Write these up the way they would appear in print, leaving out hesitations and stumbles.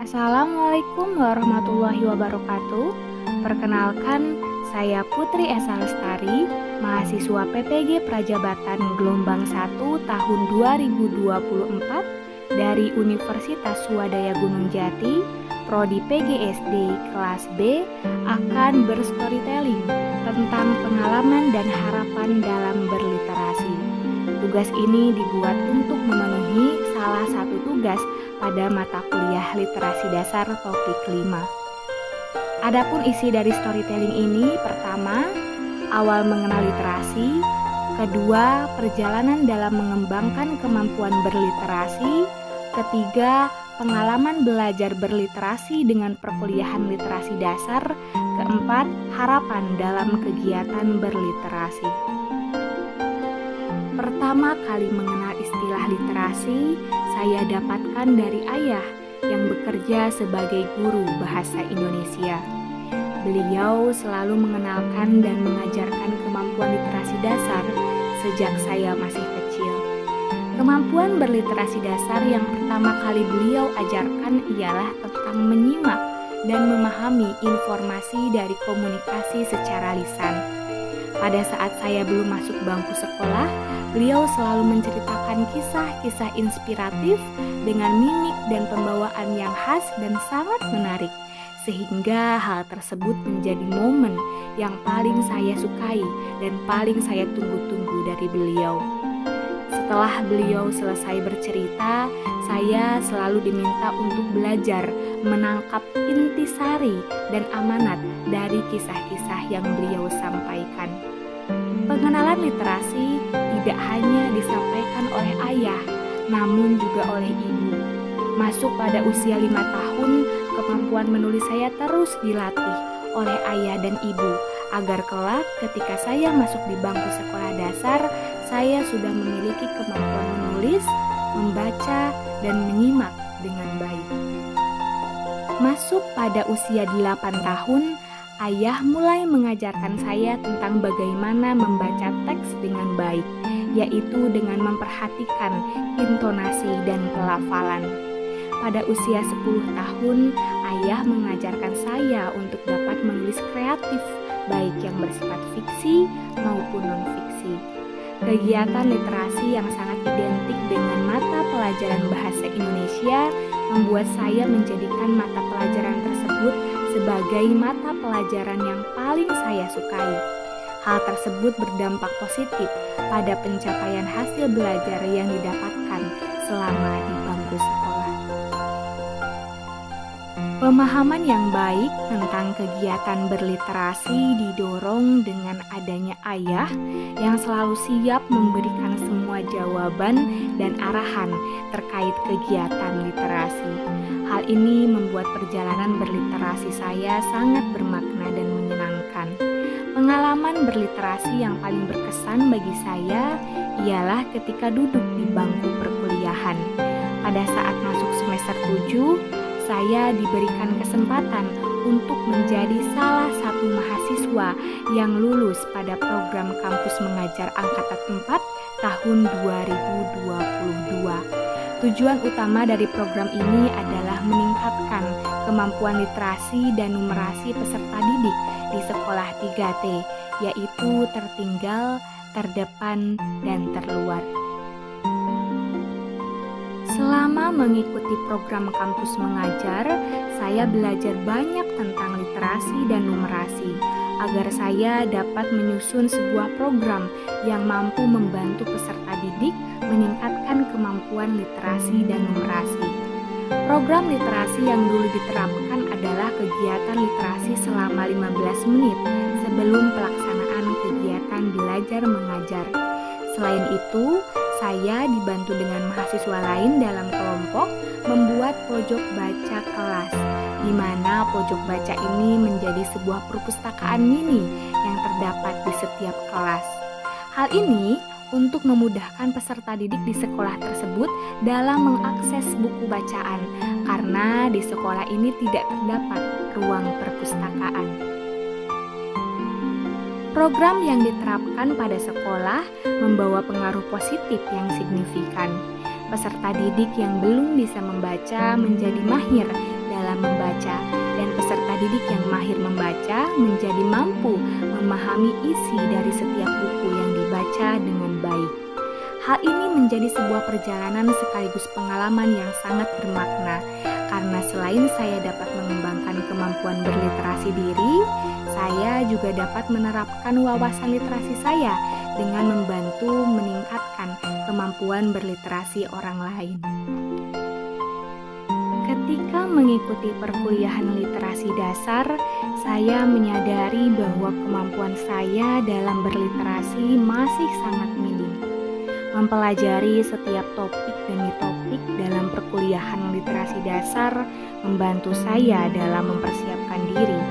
Assalamualaikum warahmatullahi wabarakatuh. Perkenalkan, saya Putri Esa Lestari, mahasiswa PPG Prajabatan Gelombang 1 tahun 2024 dari Universitas Swadaya Gunung Jati, Prodi PGSD kelas B, akan berstorytelling tentang pengalaman dan harapan dalam berliterasi. Tugas ini dibuat untuk memenuhi salah satu tugas pada mata kuliah literasi dasar topik 5. Adapun isi dari storytelling ini, pertama, awal mengenal literasi, kedua, perjalanan dalam mengembangkan kemampuan berliterasi, ketiga, pengalaman belajar berliterasi dengan perkuliahan literasi dasar, keempat, harapan dalam kegiatan berliterasi. Pertama kali mengenal istilah literasi, saya dapatkan dari ayah yang bekerja sebagai guru bahasa Indonesia. Beliau selalu mengenalkan dan mengajarkan kemampuan literasi dasar sejak saya masih kecil. Kemampuan berliterasi dasar yang pertama kali beliau ajarkan ialah tentang menyimak dan memahami informasi dari komunikasi secara lisan. Pada saat saya belum masuk bangku sekolah, beliau selalu menceritakan kisah-kisah inspiratif dengan mimik dan pembawaan yang khas dan sangat menarik, sehingga hal tersebut menjadi momen yang paling saya sukai dan paling saya tunggu-tunggu dari beliau. Setelah beliau selesai bercerita, saya selalu diminta untuk belajar menangkap intisari dan amanat dari kisah-kisah yang beliau sampaikan. Pengenalan literasi tidak hanya disampaikan oleh ayah, namun juga oleh ibu. Masuk pada usia 5 tahun, kemampuan menulis saya terus dilatih oleh ayah dan ibu, agar kelak ketika saya masuk di bangku sekolah dasar, saya sudah memiliki kemampuan menulis, membaca, dan menyimak dengan baik. Masuk pada usia 8 tahun, ayah mulai mengajarkan saya tentang bagaimana membaca teks dengan baik, yaitu dengan memperhatikan intonasi dan pelafalan. Pada usia 10 tahun, ayah mengajarkan saya untuk dapat menulis kreatif, baik yang bersifat fiksi maupun non-fiksi. Kegiatan literasi yang sangat identik dengan mata pelajaran bahasa Indonesia membuat saya menjadikan mata pelajaran tersebut sebagai mata pelajaran yang paling saya sukai. Hal tersebut berdampak positif pada pencapaian hasil belajar yang didapatkan selama di bangku sekolah. Pemahaman yang baik tentang kegiatan berliterasi didorong dengan adanya ayah yang selalu siap memberikan semua jawaban dan arahan terkait kegiatan literasi. Hal ini membuat perjalanan berliterasi saya sangat bermakna dan menyenangkan. Pengalaman berliterasi yang paling berkesan bagi saya ialah ketika duduk di bangku perkuliahan. Pada saat masuk semester 7, saya diberikan kesempatan untuk menjadi salah satu mahasiswa yang lulus pada program kampus mengajar angkatan 4 tahun 2022. Tujuan utama dari program ini adalah meningkatkan kemampuan literasi dan numerasi peserta didik di sekolah 3T, yaitu tertinggal, terdepan, dan terluar. Selama mengikuti program kampus mengajar, saya belajar banyak tentang literasi dan numerasi, agar saya dapat menyusun sebuah program yang mampu membantu peserta didik meningkatkan kemampuan literasi dan numerasi. Program literasi yang dulu diterapkan adalah kegiatan literasi selama 15 menit sebelum pelaksanaan kegiatan belajar mengajar. Selain itu, saya dibantu dengan mahasiswa lain dalam kelompok membuat pojok baca kelas, di mana pojok baca ini menjadi sebuah perpustakaan mini yang terdapat di setiap kelas. Hal ini untuk memudahkan peserta didik di sekolah tersebut dalam mengakses buku bacaan, karena di sekolah ini tidak terdapat ruang perpustakaan. Program yang diterapkan pada sekolah membawa pengaruh positif yang signifikan. Peserta didik yang belum bisa membaca menjadi mahir membaca, dan peserta didik yang mahir membaca menjadi mampu memahami isi dari setiap buku yang dibaca dengan baik. Hal ini menjadi sebuah perjalanan sekaligus pengalaman yang sangat bermakna, karena selain saya dapat mengembangkan kemampuan berliterasi diri, saya juga dapat menerapkan wawasan literasi saya dengan membantu meningkatkan kemampuan berliterasi orang lain. Ketika mengikuti perkuliahan literasi dasar, saya menyadari bahwa kemampuan saya dalam berliterasi masih sangat minim. Mempelajari setiap topik demi topik dalam perkuliahan literasi dasar membantu saya dalam mempersiapkan diri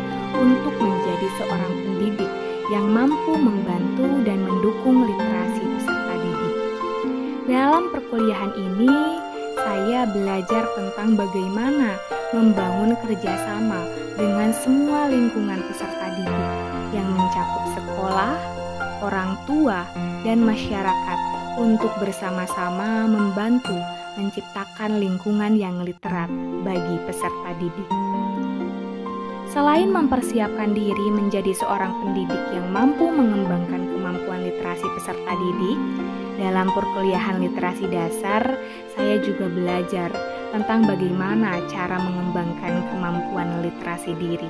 untuk menjadi seorang pendidik yang mampu membantu dan mendukung literasi peserta didik. Dalam perkuliahan ini, saya belajar tentang bagaimana membangun kerjasama dengan semua lingkungan peserta didik yang mencakup sekolah, orang tua, dan masyarakat untuk bersama-sama membantu menciptakan lingkungan yang literat bagi peserta didik. Selain mempersiapkan diri menjadi seorang pendidik yang mampu mengembangkan kemampuan literasi peserta didik, dalam perkuliahan literasi dasar, saya juga belajar tentang bagaimana cara mengembangkan kemampuan literasi diri.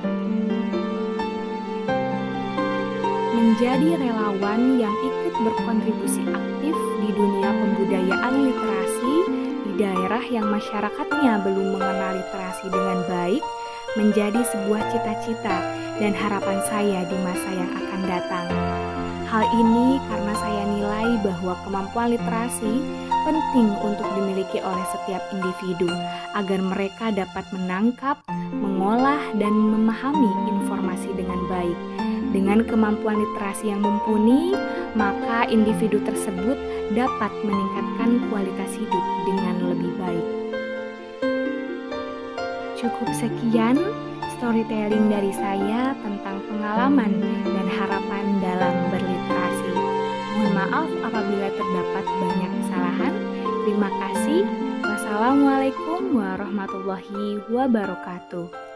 Menjadi relawan yang ikut berkontribusi aktif di dunia pembudayaan literasi di daerah yang masyarakatnya belum mengenal literasi dengan baik menjadi sebuah cita-cita dan harapan saya di masa yang akan datang. Hal ini karena saya nilai bahwa kemampuan literasi penting untuk dimiliki oleh setiap individu agar mereka dapat menangkap, mengolah, dan memahami informasi dengan baik. Dengan kemampuan literasi yang mumpuni, maka individu tersebut dapat meningkatkan kualitas hidup dengan lebih baik. Cukup sekian storytelling dari saya tentang pengalaman dan harapan dalam berliterasi. Mohon maaf apabila terdapat banyak kesalahan. Terima kasih. Wassalamualaikum warahmatullahi wabarakatuh.